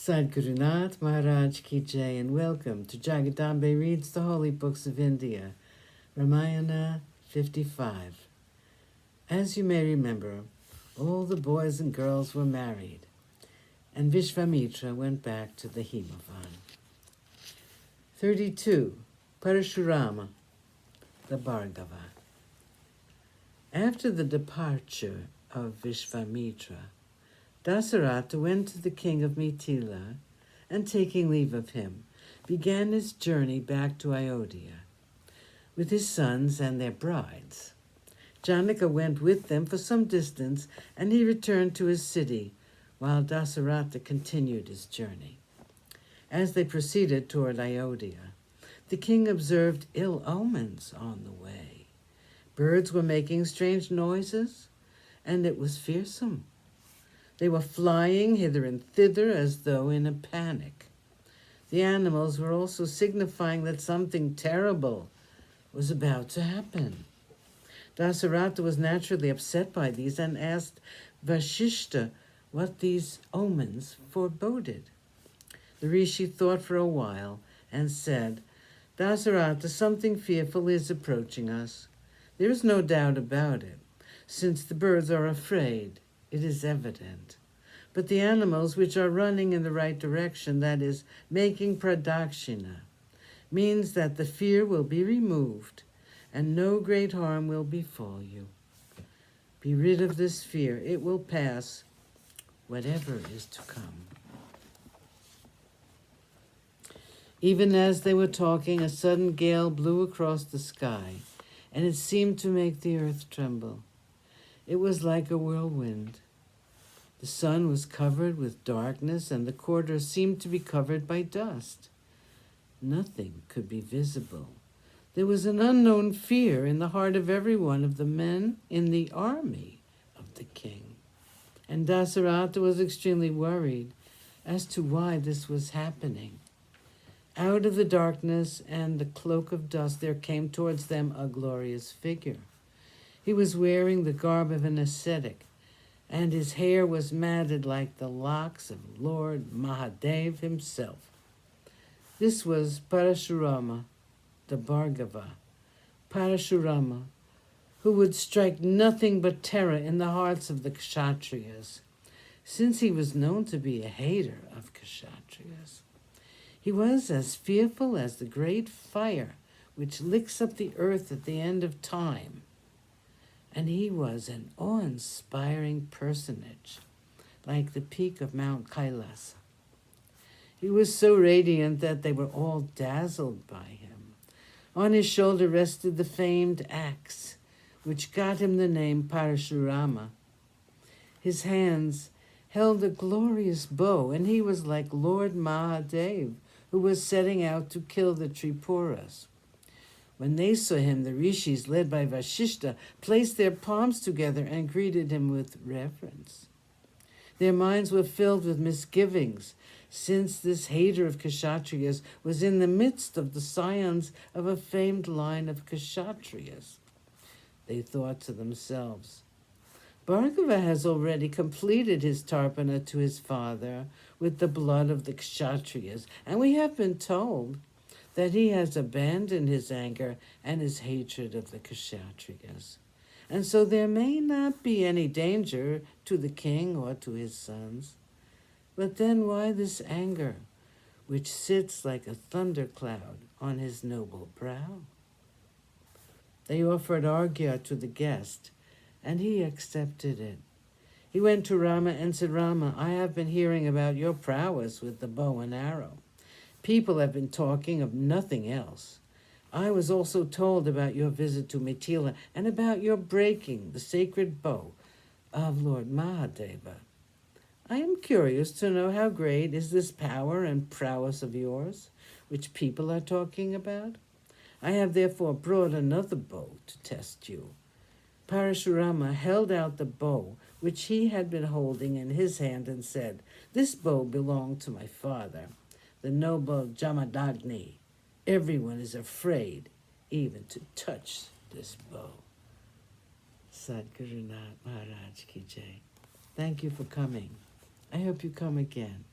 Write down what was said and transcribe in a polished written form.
Sadhgurunath Maharaj Ki Jai, and welcome to Jagadambe Reads the Holy Books of India, Ramayana55. As you may remember, all the boys and girls were married, and Vishvamitra went back to the Himavan. 32. Parashurama, the Bhargava. After the departure of Vishvamitra, Dasarata went to the king of Mithila, and taking leave of him, began his journey back to Ayodhya, with his sons and their brides. Janaka went with them for some distance, and he returned to his city, while Dasarata continued his journey. As they proceeded toward Ayodhya, the king observed ill omens on the way. Birds were making strange noises, and it was fearsome. They were flying hither and thither as though in a panic. The animals were also signifying that something terrible was about to happen. Dasarata was naturally upset by these and asked Vashishta what these omens foreboded. The rishi thought for a while and said, "Dasarata, something fearful is approaching us. There is no doubt about it. Since the birds are afraid, it is evident. But the animals which are running in the right direction, that is, making pradakshina, means that the fear will be removed and no great harm will befall you. Be rid of this fear. It will pass, whatever is to come." Even as they were talking, a sudden gale blew across the sky, and it seemed to make the earth tremble. It was like a whirlwind. The sun was covered with darkness, and the quarter seemed to be covered by dust. Nothing could be visible. There was an unknown fear in the heart of every one of the men in the army of the king. And Dasarata was extremely worried as to why this was happening. Out of the darkness and the cloak of dust there came towards them a glorious figure. He was wearing the garb of an ascetic, and his hair was matted like the locks of Lord Mahadev himself. This was Parashurama, the Bhargava. Parashurama, who would strike nothing but terror in the hearts of the Kshatriyas, since he was known to be a hater of Kshatriyas. He was as fearful as the great fire which licks up the earth at the end of time. And he was an awe-inspiring personage, like the peak of Mount Kailasa. He was so radiant that they were all dazzled by him. On his shoulder rested the famed axe, which got him the name Parashurama. His hands held a glorious bow, and he was like Lord Mahadev, who was setting out to kill the Tripuras. When they saw him, the rishis, led by Vashishta, placed their palms together and greeted him with reverence. Their minds were filled with misgivings, since this hater of Kshatriyas was in the midst of the scions of a famed line of Kshatriyas. They thought to themselves, "Bhargava has already completed his tarpana to his father with the blood of the Kshatriyas, and we have been told that he has abandoned his anger and his hatred of the Kshatriyas. And so there may not be any danger to the king or to his sons. But then why this anger, which sits like a thundercloud on his noble brow?" They offered argya to the guest, and he accepted it. He went to Rama and said, "Rama, I have been hearing about your prowess with the bow and arrow. People have been talking of nothing else. I was also told about your visit to Mithila and about your breaking the sacred bow of Lord Mahadeva. I am curious to know how great is this power and prowess of yours, which people are talking about. I have therefore brought another bow to test you." Parashurama held out the bow which he had been holding in his hand and said, "This bow belonged to my father, the noble Jamadagni. Everyone is afraid even to touch this bow." Sadhgurunath Maharaj Ki Jai. Thank you for coming. I hope you come again.